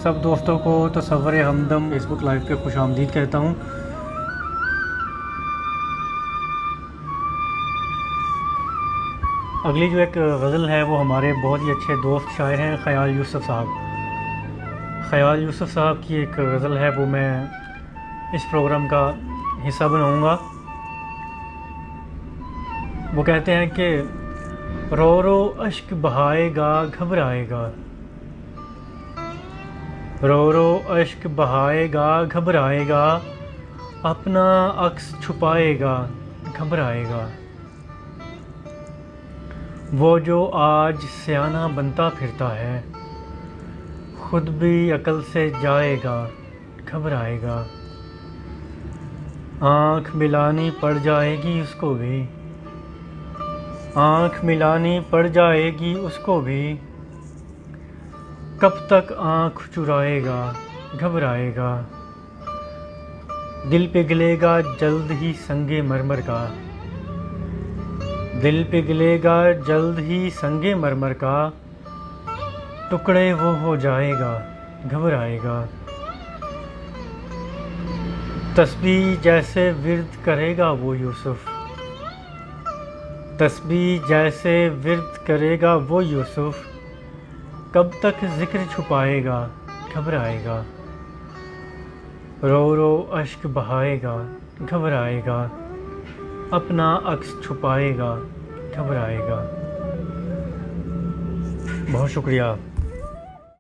सब दोस्तों को तसव्वुर हमदम फेसबुक लाइव पे खुशामदीद कहता हूँ। अगली जो एक गज़ल है वो हमारे बहुत ही अच्छे दोस्त शायर हैं ख़याल यूसुफ़ साहब। ख़याल यूसुफ़ साहब की एक गज़ल है वो मैं इस प्रोग्राम का हिस्सा बनाऊँगा। वो कहते हैं कि रो रो अश्क बहाएगा घबराएगा, रो रो अश्क बहाएगा घबराएगा, अपना अक्स छुपाएगा घबराएगा। वो जो आज सयाना बनता फिरता है, खुद भी अकल से जाएगा घबराएगा। आँख मिलानी पड़ जाएगी उसको भी, आँख मिलानी पड़ जाएगी उसको भी, कब तक आँख चुराएगा घबराएगा। दिल पिघलेगा जल्द ही संगे मरमर का, दिल पिघलेगा जल्द ही संगे मरमर का, टुकड़े वो हो जाएगा घबराएगा। तस्बीह जैसे विर्द करेगा वो यूसुफ, तस्बीह जैसे विर्द करेगा वो यूसुफ, कब तक जिक्र छुपाएगा घबराएगा। रो रो अश्क बहाएगा घबराएगा, अपना अक्स छुपाएगा घबराएगा। बहुत शुक्रिया।